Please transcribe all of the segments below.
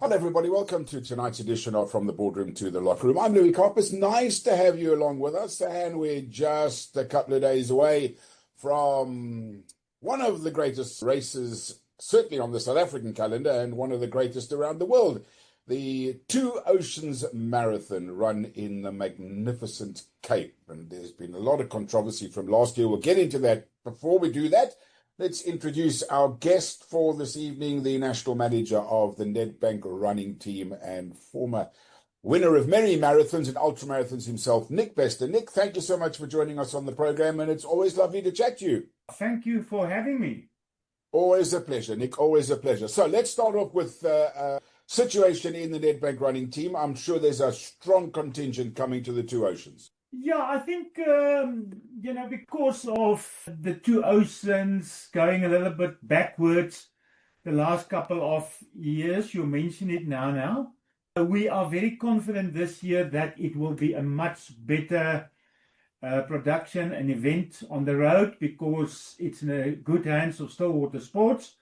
Hello, everybody. Welcome to tonight's edition of From the Boardroom to the Locker Room. I'm Louis Karpus. Nice to have you along with us. And we're just a couple of days away from one of the greatest races, certainly on the South African calendar, and one of the greatest around the world. The Two Oceans Marathon run in the magnificent Cape. And there's been a lot of controversy from last year. We'll get into that. Before we do that, let's introduce our guest for this evening, the national manager of the Nedbank running team and former winner of many marathons and ultra marathons himself, Nick Bester. Nick, thank you so much for joining us on the program, and it's always lovely to chat to you. Thank you for having me. Always a pleasure, Nick, always a pleasure. So let's start off with situation in the Nedbank running team. I'm sure there's a strong contingent coming to the Two Oceans. Yeah, I think, because of the Two Oceans going a little bit backwards the last couple of years, you mention it now. We are very confident this year that it will be a much better production and event on the road because it's in the good hands of Stillwater Sports.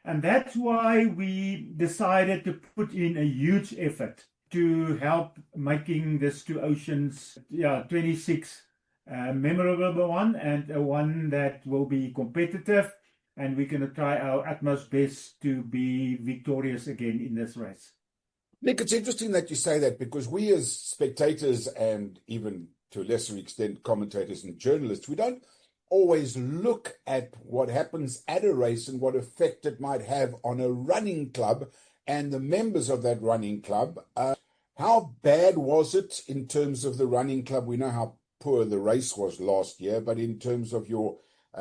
And that's why we decided to put in a huge effort to help making this Two Oceans 26 memorable one, and a one that will be competitive, and we're going to try our utmost best to be victorious again in this race. Nick, it's interesting that you say that because we as spectators and even to a lesser extent commentators and journalists, we don't always look at what happens at a race and what effect it might have on a running club and the members of that running club. How bad was it in terms of the running club? We know how poor the race was last year, but in terms of your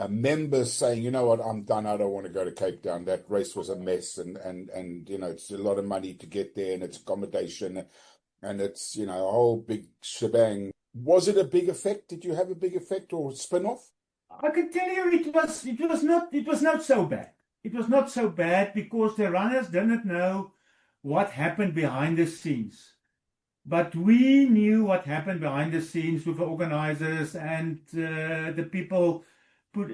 members saying, you know what, I'm done, I don't want to go to Cape Town. That race was a mess, and it's a lot of money to get there, and it's accommodation, and it's, a whole big shebang. Was it a big effect? Did you have a big effect or spin-off? I can tell you it was not so bad. It was not so bad because the runners didn't know what happened behind the scenes. But we knew what happened behind the scenes with the organizers and the people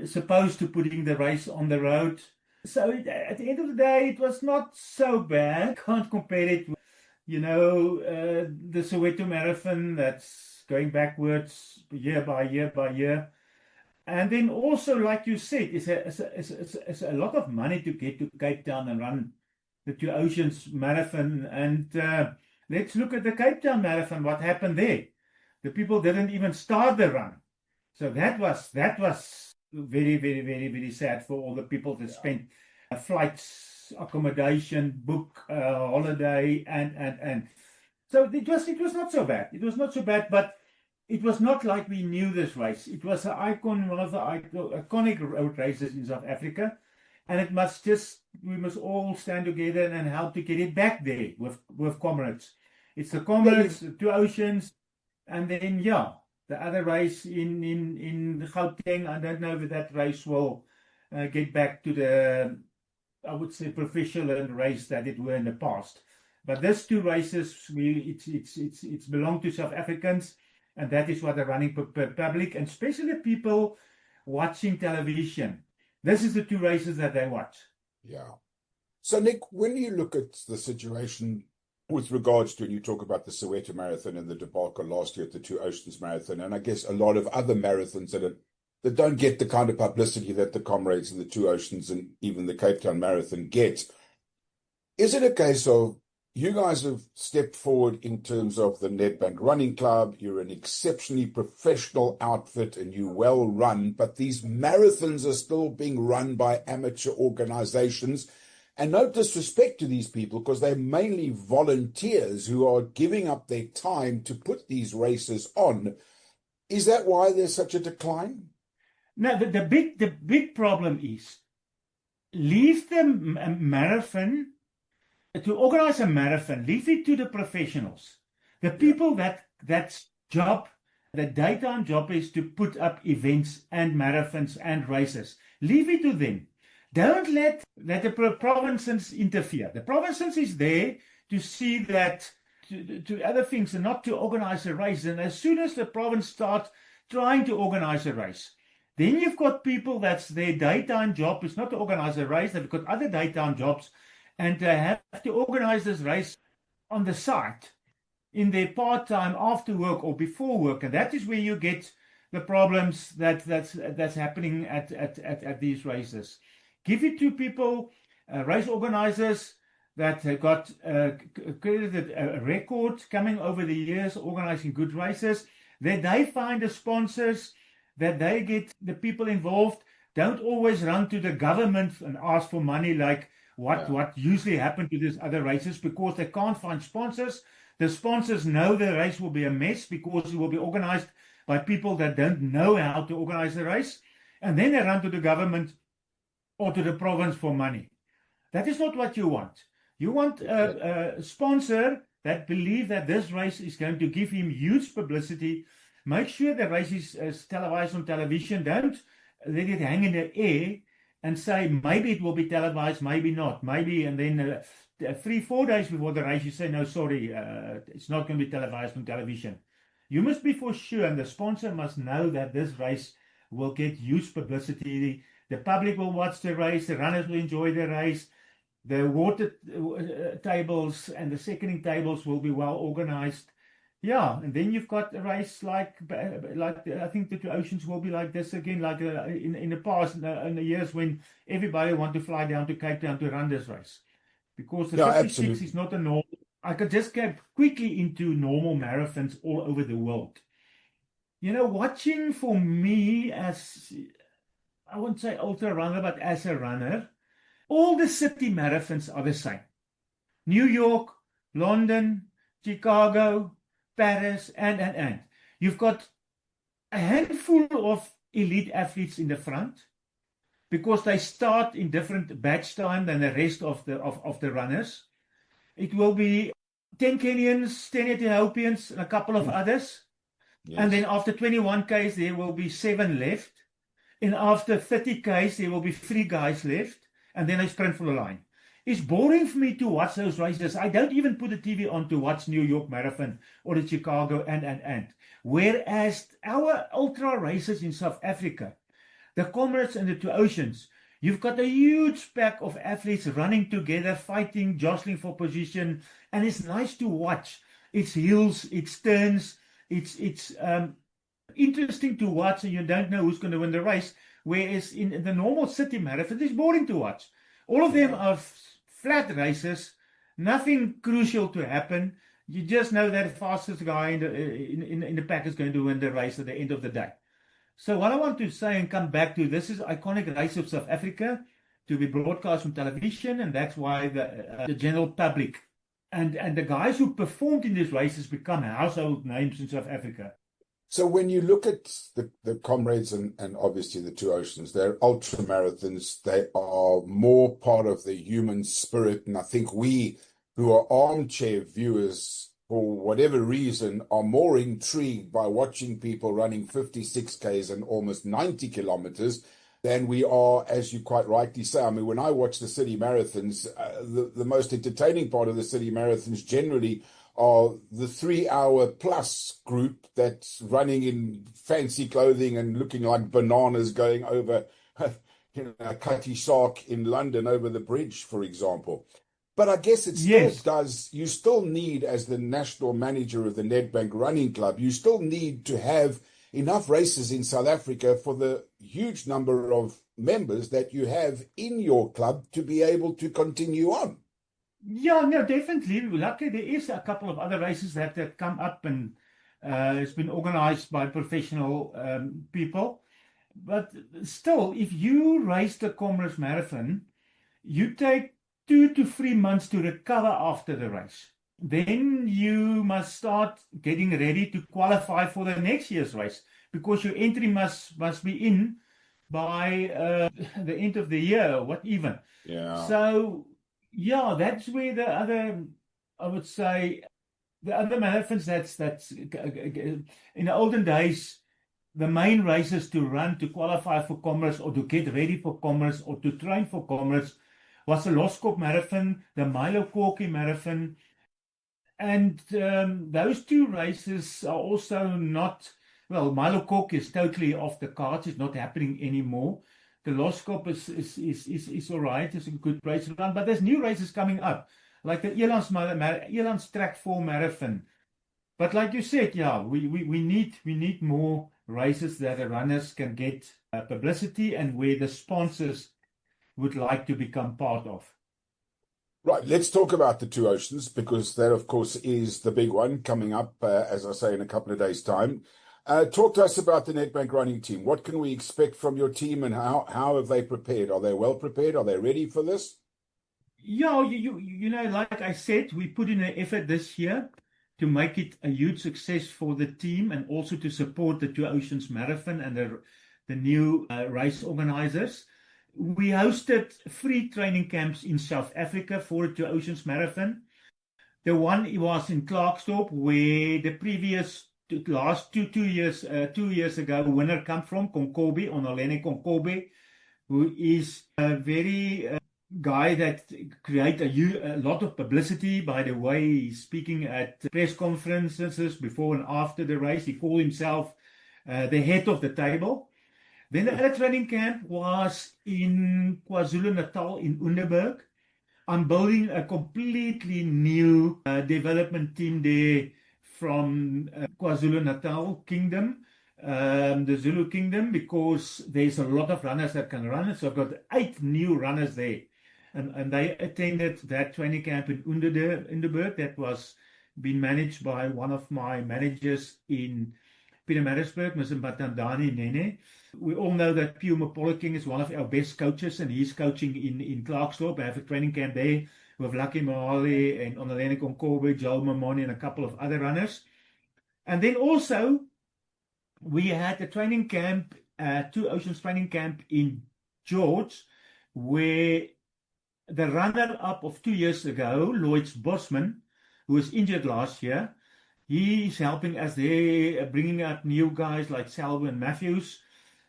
supposed to putting the race on the road. So at the end of the day, it was not so bad. Can't compare it with, the Soweto Marathon that's going backwards year by year. And then also, like you said, it's a lot of money to get to Cape Town and run the Two Oceans Marathon. And let's look at the Cape Town Marathon, what happened there. The people didn't even start the run. So that was very, very, very, very sad for all the people that spent flights, accommodation, book, holiday, and so it was not so bad. It was not so bad, but it was not like we knew this race. It was one of the iconic road races in South Africa. And we must all stand together and help to get it back there with comrades. It's the comrades, the Two Oceans, and then, the other race in Gauteng. I don't know if that race will get back to the, I would say, professional race that it were in the past. But these two races, it's belong to South Africans, and that is what the running public, and especially people watching television, this is the two races that they watch. Yeah. So, Nick, when you look at the situation with regards to, and you talk about the Soweto Marathon and the debacle last year at the Two Oceans Marathon, and I guess a lot of other marathons that don't get the kind of publicity that the Comrades and the Two Oceans and even the Cape Town Marathon get, is it a case of you guys have stepped forward in terms of the Nedbank Running Club, you're an exceptionally professional outfit and you well run, but these marathons are still being run by amateur organizations? And no disrespect to these people, because they're mainly volunteers who are giving up their time to put these races on. Is that why there's such a decline? No, the big problem is leave the marathon. To organize a marathon, leave it to the professionals. The people that's job, the daytime job is to put up events and marathons and races. Leave it to them. Don't let the provinces interfere. The provinces is there to see that to other things and not to organize a race. And as soon as the province starts trying to organize a race, then you've got people that's their daytime job is not to organize a race. They've got other daytime jobs. and they have to organize this race on the side in their part-time after work or before work, and that is where you get the problems that's happening at these races. Give it to people, race organizers that have got credited a record coming over the years organizing good races, that they find the sponsors, that they get the people involved. Don't always run to the government and ask for money like what usually happens to these other races, because they can't find sponsors. The sponsors know the race will be a mess because it will be organized by people that don't know how to organize the race. And then they run to the government or to the province for money. That is not what you want. You want a sponsor that believes that this race is going to give him huge publicity. Make sure the race is televised on television. Don't let it hang in the air and say maybe it will be televised, maybe not, maybe, and then 3-4 days before the race you say no, sorry, it's not going to be televised on television. You must be for sure, and the sponsor must know that this race will get huge publicity. The public will watch the race, the runners will enjoy the race, the water tables and the seconding tables will be well organized. Yeah, and then you've got a race like I think the Two Oceans will be like this again, like in the past, in the years when everybody want to fly down to Cape Town to run this race. Because the 56 absolutely. is not a normal. I could just get quickly into normal marathons all over the world. You know, watching for me as, I won't say ultra runner, but as a runner, all the city marathons are the same. New York, London, Chicago, Paris, and. You've got a handful of elite athletes in the front because they start in different batch time than the rest of the runners. It will be 10 Kenyans, 10 Ethiopians, and a couple of others. Yes. And then after 21 Ks, there will be 7 left. And after 30 Ks, there will be 3 guys left. And then I sprint for the line. It's boring for me to watch those races. I don't even put the TV on to watch New York Marathon or the Chicago and. Whereas our ultra races in South Africa, the Comrades and the Two Oceans, you've got a huge pack of athletes running together, fighting, jostling for position, and it's nice to watch. It's hills, it's turns, it's interesting to watch, and you don't know who's going to win the race. Whereas in the normal city marathon, it's boring to watch. All of them are flat races, nothing crucial to happen. You just know that the fastest guy in the pack is going to win the race at the end of the day. So what I want to say and come back to, this is iconic race of South Africa to be broadcast on television, and that's why the general public and the guys who performed in these races become household names in South Africa. So when you look at the Comrades and obviously the Two Oceans, they're ultra marathons. They are more part of the human spirit. And I think we who are armchair viewers, for whatever reason, are more intrigued by watching people running 56 Ks and almost 90 kilometers than we are, as you quite rightly say. I mean, when I watch the city marathons, the most entertaining part of the city marathons generally are the 3-hour plus group that's running in fancy clothing and looking like bananas going over, Cutty Sark in London over the bridge, for example. But I guess it still does, you still need, as the national manager of the Nedbank Running Club, you still need to have enough races in South Africa for the huge number of members that you have in your club to be able to continue on. Yeah, no, definitely. Luckily, there is a couple of other races that come up, and it's been organized by professional people. But still, if you race the Comrades Marathon, you take 2 to 3 months to recover after the race. Then you must start getting ready to qualify for the next year's race, because your entry must be in by the end of the year, what even. Yeah. So, yeah, that's where the other, I would say, the other marathons that's in the olden days, the main races to run to qualify for Comrades or to get ready for Comrades or to train for Comrades was the Loskop Marathon, the Milo Corky Marathon. And those two races are also not, well, Milo Corky is totally off the cards. It's not happening anymore. The Loskop is all right. It's a good race to run, but there's new races coming up, like the Elands Track 4 Marathon. But like you said, yeah, we need more races that the runners can get publicity and where the sponsors would like to become part of. Right, let's talk about the Two Oceans, because that, of course, is the big one coming up, as I say, in a couple of days' time. Talk to us about the Nedbank running team. What can we expect from your team, and how have they prepared? Are they well prepared? Are they ready for this? Yeah, you know, like I said, we put in an effort this year to make it a huge success for the team and also to support the Two Oceans Marathon and the new race organizers. We hosted free training camps in South Africa for the Two Oceans Marathon. The one was in Klerksdorp, where the last two years ago, winner come from, Konkobe, Onolene Konkobe, who is a very guy that create a lot of publicity by the way he's speaking at press conferences before and after the race. He called himself the head of the table. Then the other training camp was in KwaZulu-Natal in Underberg. I'm building a completely new development team there from KwaZulu-Natal Kingdom, the Zulu Kingdom, because there's a lot of runners that can run it. So I've got 8 new runners there. And they attended that training camp in Underberg that was being managed by one of my managers in Pietermaritzburg, Mr. Batandani Nene. We all know that Pio Mapolking is one of our best coaches, and he's coaching in Klerksdorp. I have a training camp there with Lucky Mahali and Onolene Konkobe, Joel Mamoni, and a couple of other runners. And then also, we had a training camp, Two Oceans training camp in George, where the runner-up of 2 years ago, Lloyd Bosman, who was injured last year, he is helping us there, bringing up new guys like Salvo and Matthews.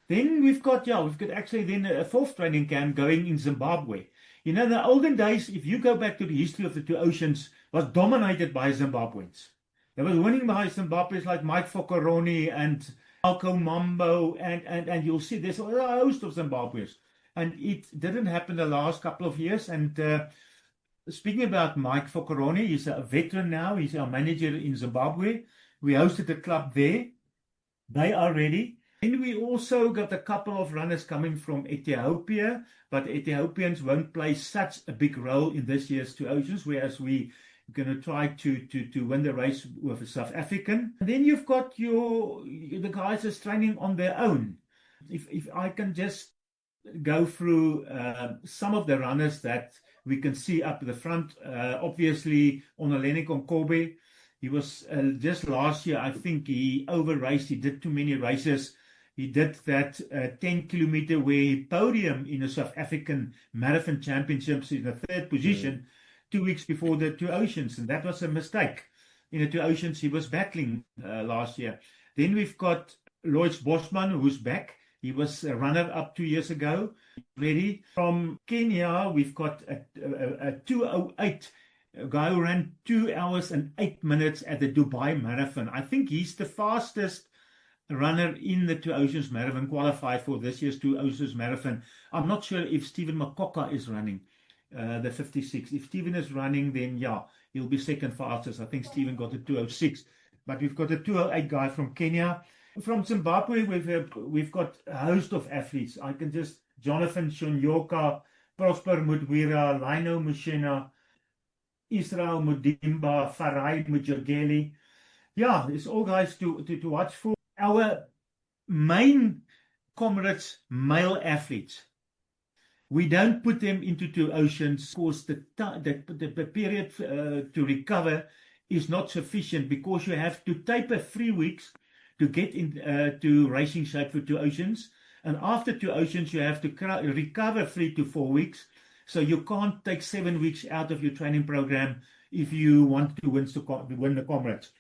Then we've got actually then a 4th training camp going in Zimbabwe. You know, in the olden days, if you go back to the history of the Two Oceans, was dominated by Zimbabweans. There was winning by Zimbabweans like Mike Fokoroni and Malco Mambo, and you'll see there's a host of Zimbabweans. And it didn't happen the last couple of years. And speaking about Mike Fokoroni, he's a veteran now. He's our manager in Zimbabwe. We hosted a club there. They are ready. And we also got a couple of runners coming from Ethiopia, but Ethiopians won't play such a big role in this year's Two Oceans, whereas we're going to try to win the race with a South African. And then you've got the guys that's training on their own. If I can just go through some of the runners that we can see up the front. Obviously, Onolene Konkobe, he was just last year, I think he over-raced. He did too many races. He did that 10-kilometer where he podium in the South African Marathon Championships in the 3rd position 2 weeks before the Two Oceans, and that was a mistake. In the Two Oceans, he was battling last year. Then we've got Lloyd Bosman, who's back. He was a runner-up 2 years ago. Ready. From Kenya, we've got a 2:08, a guy who ran 2 hours and 8 minutes at the Dubai Marathon. I think he's the fastest runner in the Two Oceans Marathon, qualified for this year's Two Oceans Marathon. I'm not sure if Stephen Makoka is running the 56. If Stephen is running, then yeah, he'll be second fastest. I think Stephen got a 2:06. But we've got a 2:08 guy from Kenya. From Zimbabwe, we've got a host of athletes. I can just Jonathan Shonyoka, Prosper Mudwira, Lino Mushena, Israel Mudimba, Farai Mujageli. Yeah, it's all guys to watch for. Our main comrades, male athletes, we don't put them into Two Oceans because the period to recover is not sufficient, because you have to taper 3 weeks to get into racing shape for Two Oceans. And after Two Oceans, you have to recover 3 to 4 weeks. So you can't take 7 weeks out of your training program if you want to win the comrades.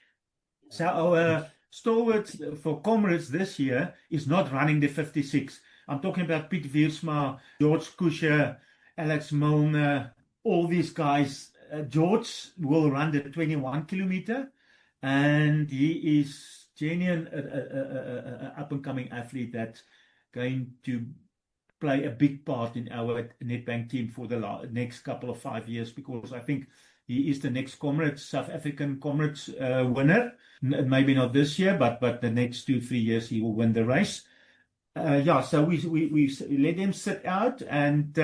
So our stalwart for comrades this year is not running the 56. I'm talking about Piet Wiersma, George Kusher, Alex Milner, all these guys. George will run the 21-kilometer, and he is genuine up-and-coming athlete that's going to play a big part in our Nedbank team for the next couple of 5 years, because I think he is the next Comrades, South African Comrades winner. Maybe not this year, but the next 2-3 years he will win the race. So we let them sit out, and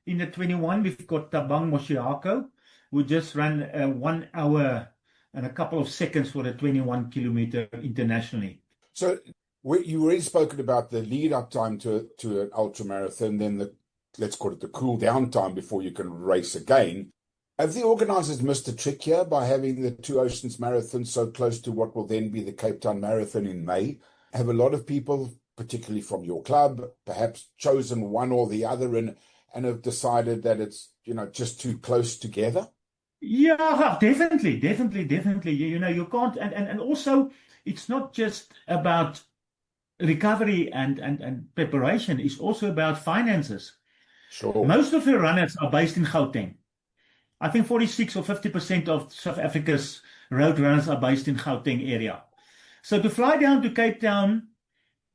in the 21 we've got Tabang Moshiako, who just ran 1 hour and a couple of seconds for the 21 kilometer internationally. So you already spoken about the lead up time to an ultra marathon, then let's call it the cool down time before you can race again. Have the organisers missed a trick here by having the Two Oceans Marathon so close to what will then be the Cape Town Marathon in May? Have a lot of people, particularly from your club, perhaps chosen one or the other and have decided that it's, just too close together? Yeah, definitely. You can't, and also it's not just about recovery and preparation, it's also about finances. Sure. Most of the runners are based in Gauteng. I think 46 or 50% of South Africa's road runners are based in Gauteng area. So to fly down to Cape Town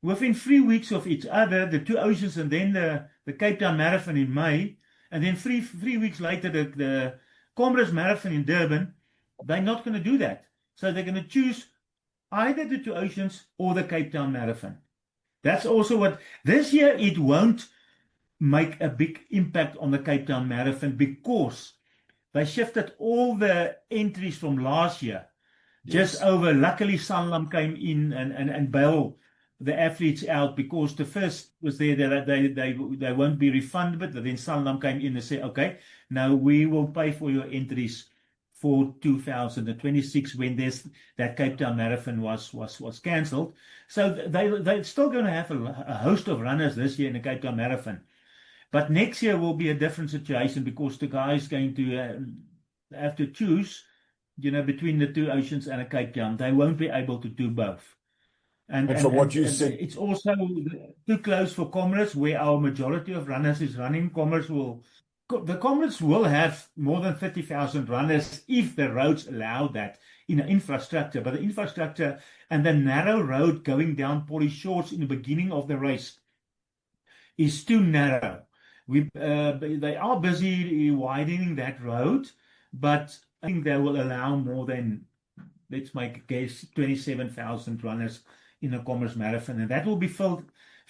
within 3 weeks of each other, the Two Oceans and then the Cape Town Marathon in May, and then three weeks later the Comrades Marathon in Durban, they're not going to do that. So they're going to choose either the Two Oceans or the Cape Town Marathon. That's also what this year it won't make a big impact on the Cape Town Marathon, because they shifted all the entries from last year just over. Luckily, Sanlam came in and bailed the athletes out, because the first was there that they won't be refunded, but then Sanlam came in and said, okay, now we will pay for your entries for 2026 when that Cape Town Marathon was cancelled. So they're still going to have a host of runners this year in the Cape Town Marathon. But next year will be a different situation, because the guy is going to have to choose, between the Two Oceans and a Cape Town. They won't be able to do both. And from what you said, it's also too close for Comrades, where our majority of runners is running. The Comrades will have more than 30,000 runners if the roads allow that in the infrastructure. But the infrastructure and the narrow road going down Polly Shores in the beginning of the race is too narrow. They are busy widening that road, but I think they will allow more than, let's make a guess, 27,000 runners in a Comrades Marathon, and that will be filled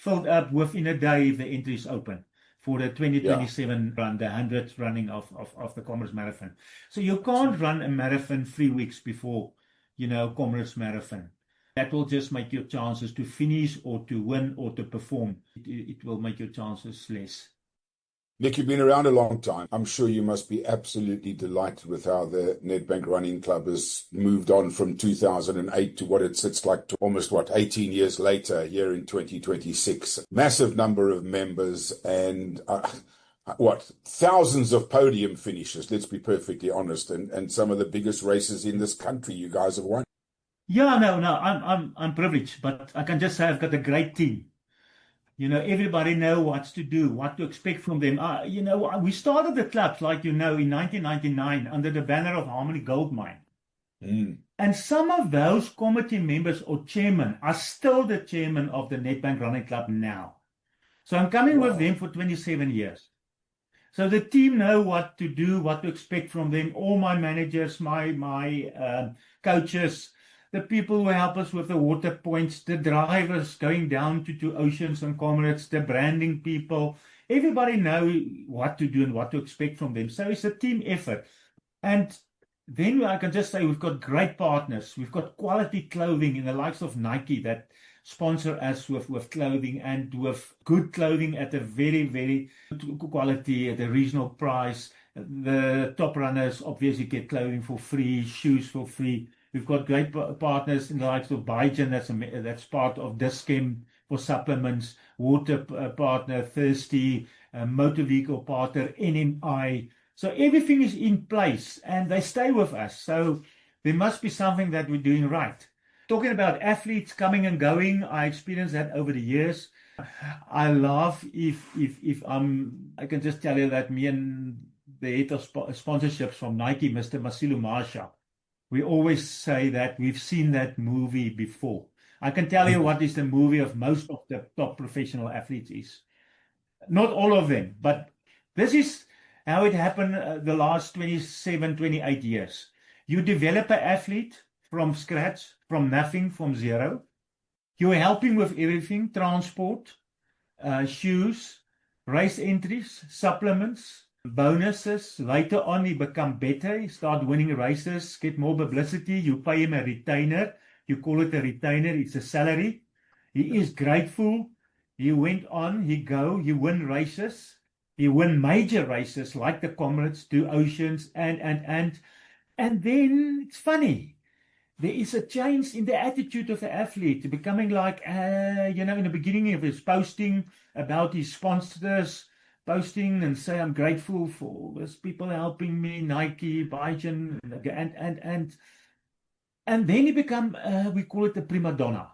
up within a day if the entries open for the 2027 run, the 100th running of the Comrades Marathon. So you can't run a marathon 3 weeks before, Comrades Marathon. That will just make your chances to finish or to win or to perform. It will make your chances less. Nick, you've been around a long time. I'm sure you must be absolutely delighted with how the Nedbank Running Club has moved on from 2008 to what it sits like to almost, 18 years later here in 2026. Massive number of members and, thousands of podium finishes, let's be perfectly honest, and some of the biggest races in this country you guys have won. Yeah, no, I'm privileged, but I can just say I've got a great team. Everybody know what to do, what to expect from them. We started the clubs, in 1999 under the banner of Harmony Gold Mine. And some of those committee members or chairmen are still the chairman of the Nedbank Running Club now. So I'm coming with them for 27 years. So the team know what to do, what to expect from them. All my managers, my coaches, the people who help us with the water points, the drivers going down to Two Oceans and Comrades, the branding people, everybody know what to do and what to expect from them. So it's a team effort. And then I can just say we've got great partners. We've got quality clothing in the likes of Nike that sponsor us with clothing, and with good clothing at a very, very good quality at a reasonable price. The top runners obviously get clothing for free, shoes for free. We've got great partners in the likes of Biogen, that's part of Dis-Chem for supplements, water partner, Thirsty, motor vehicle partner, NMI. So everything is in place and they stay with us. So there must be something that we're doing right. Talking about athletes coming and going, I experienced that over the years. I laugh if I can just tell you that me and the head of sponsorships from Nike, Mr. Masilu Marsha, we always say that we've seen that movie before. I can tell you what is the movie of most of the top professional athletes is. Not all of them, but this is how it happened the last 27, 28 years. You develop an athlete from scratch, from nothing, from zero. You're helping with everything, transport, shoes, race entries, supplements, bonuses. Later on, he become better. He start winning races, get more publicity. You pay him a retainer. You call it a retainer. It's a salary. He is grateful. He went on. He win races. He win major races like the Comrades, Two Oceans, and then it's funny. There is a change in the attitude of the athlete, becoming like, in the beginning of his posting about his sponsors, posting and say, I'm grateful for these people helping me, Nike, Baijian, and then he become, we call it a prima donna.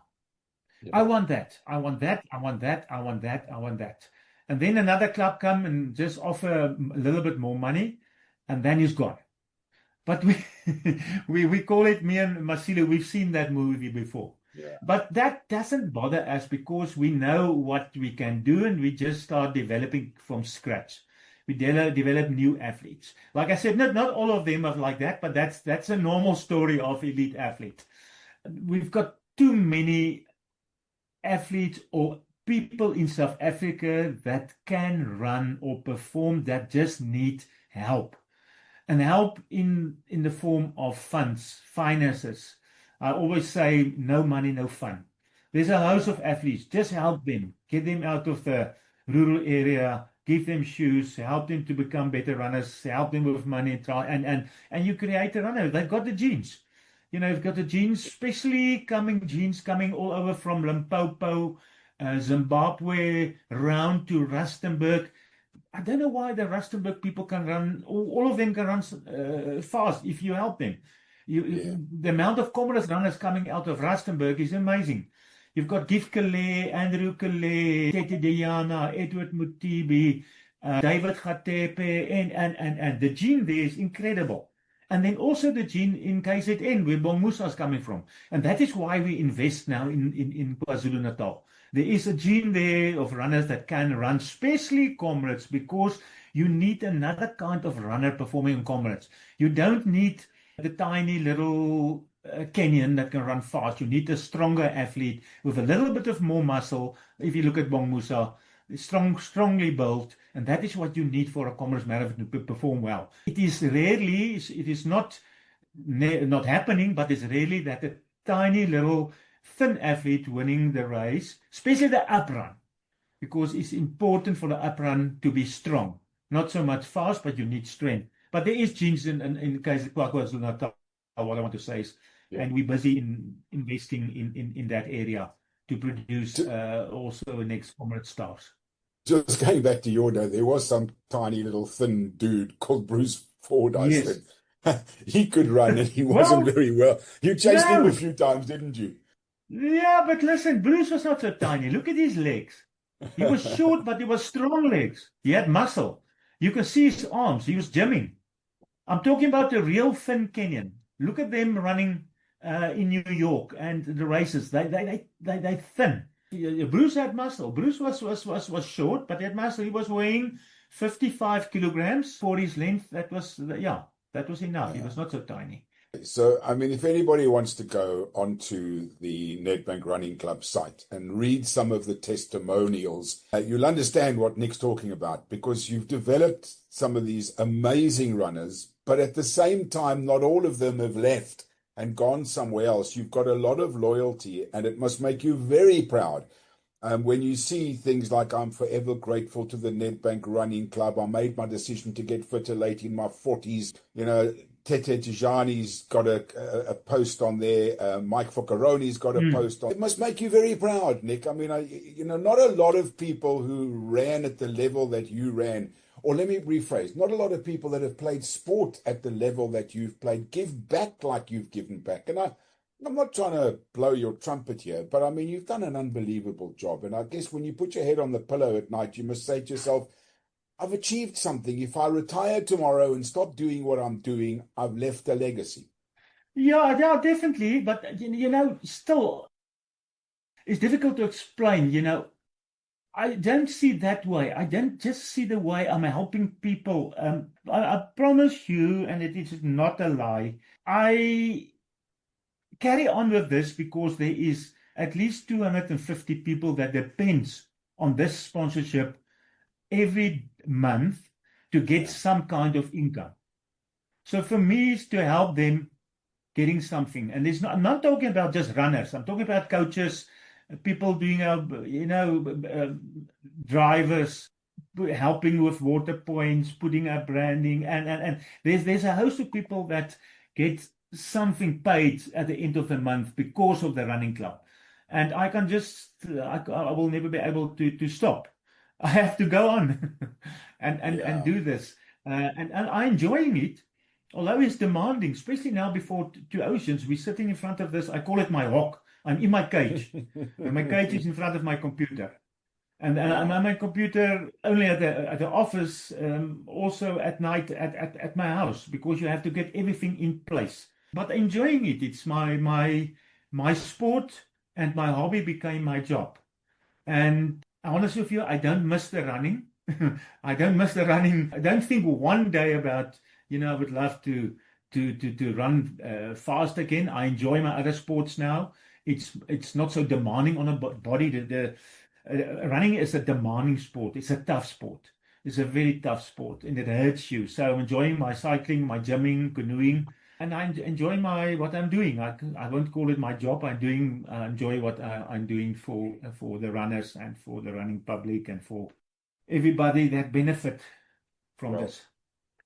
Yeah. I want that. I want that. I want that. I want that. I want that. And then another club come and just offer a little bit more money, and then he's gone. But we call it, me and Masilo, we've seen that movie before. Yeah. But that doesn't bother us because we know what we can do and we just start developing from scratch. We develop new athletes. Like I said, not all of them are like that, but that's a normal story of elite athlete. We've got too many athletes or people in South Africa that can run or perform that just need help. And help in the form of funds, finances. I always say, no money, no fun. There's a host of athletes. Just help them. Get them out of the rural area. Give them shoes. Help them to become better runners. Help them with money. And you create a runner. They've got the genes. You've got the genes, especially genes coming all over from Limpopo, Zimbabwe, round to Rustenburg. I don't know why the Rustenburg people can run, all of them can run fast if you help them. The amount of Comrades runners coming out of Rustenburg is amazing. You've got Gift Calais, Andrew Calais, Tete Diana, Edward Mutibi, David Gatepe, and the gene there is incredible. And then also the gene in KZN, where Bong Musa is coming from. And that is why we invest now in KwaZulu-Natal. There is a gene there of runners that can run, especially Comrades, because you need another kind of runner performing in Comrades. You don't need the tiny little Kenyan that can run fast. You need a stronger athlete with a little bit of more muscle. If you look at Bong Musa, strongly built, and that is what you need for a Comrades marathon to perform well. It is not happening, but it's rarely that a tiny little thin athlete winning the race, especially the uprun, because it's important for the uprun to be strong. Not so much fast, but you need strength. But there is genes in case of KwaZulu-Natal. What I want to say is, and we're busy investing in that area to produce also next Comrade stars. Just going back to your day, there was some tiny little thin dude called Bruce Ford, I said. He could run and he wasn't very well. You chased him a few times, didn't you? Yeah, but listen, Bruce was not so tiny. Look at his legs. He was short, but he was strong legs. He had muscle. You can see his arms. He was gymming. I'm talking about a real thin Kenyan. Look at them running in New York and the races. They thin. Bruce had muscle. Bruce was short, but he had muscle. He was weighing 55 kilograms for his length. That was enough. Yeah. He was not so tiny. So, I mean, if anybody wants to go onto the Nedbank Running Club site and read some of the testimonials, you'll understand what Nick's talking about, because you've developed some of these amazing runners, but at the same time, not all of them have left and gone somewhere else. You've got a lot of loyalty, and it must make you very proud. When you see things like, I'm forever grateful to the Nedbank Running Club. I made my decision to get fitter late in my 40s. Tete Tijani's got a post on there. Mike Focaroni's got a post on. It must make you very proud, Nick. I mean, not a lot of people who ran at the level that you ran, or let me rephrase, not a lot of people that have played sport at the level that you've played give back like you've given back. And I'm not trying to blow your trumpet here, but I mean, you've done an unbelievable job. And I guess when you put your head on the pillow at night, you must say to yourself, I've achieved something. If I retire tomorrow and stop doing what I'm doing, I've left a legacy. Yeah, definitely. But, still, it's difficult to explain, I don't see that way. I don't just see the way I'm helping people. I promise you, and it is not a lie, I carry on with this because there is at least 250 people that depends on this sponsorship every month to get Yeah. some kind of income. So for me, it's to help them getting something. And I'm not talking about just runners. I'm talking about coaches, people doing, drivers, helping with water points, putting up branding, and there's a host of people that get something paid at the end of the month because of the running club. And I can just, I will never be able to stop. I have to go on and Yeah. do this. And I'm enjoying it. Although it's demanding, especially now before Two Oceans, we're sitting in front of this. I call it my hawk. I'm in my cage, and my cage is in front of my computer. And I'm Yeah. on my computer only at the office, also at night at my house because you have to get everything in place. But enjoying it. It's my sport, and my hobby became my job. And honestly with you, I don't miss the running. I don't miss the running. I don't think one day about, I would love to run fast again. I enjoy my other sports now. It's not so demanding on a body. The running is a demanding sport. It's a tough sport. It's a very tough sport, and it hurts you. So I'm enjoying my cycling, my gymming, canoeing, and I enjoy what I'm doing. I won't call it my job. Enjoy what I'm doing for the runners and for the running public and for everybody that benefit from Well, this.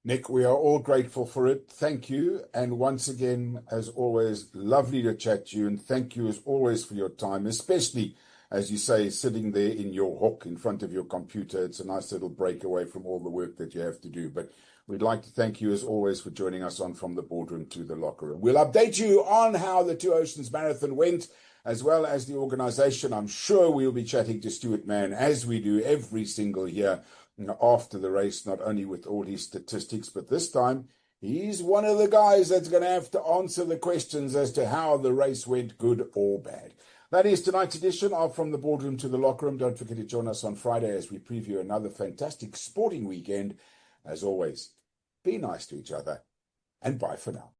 Nick, we are all grateful for it. Thank you. And once again, as always, lovely to chat to you. And thank you as always for your time, especially, as you say, sitting there in your hook in front of your computer. It's a nice little break away from all the work that you have to do. But we'd like to thank you as always for joining us on From the Boardroom to the Locker Room. We'll update you on how the Two Oceans Marathon went, as well as the organization. I'm sure we'll be chatting to Stuart Mann, as we do every single year after the race, not only with all his statistics, but this time he's one of the guys that's going to have to answer the questions as to how the race went, good or bad. That is tonight's edition of From the Boardroom to the Locker Room. Don't forget to join us on Friday as we preview another fantastic sporting weekend. As always, be nice to each other, and bye for now.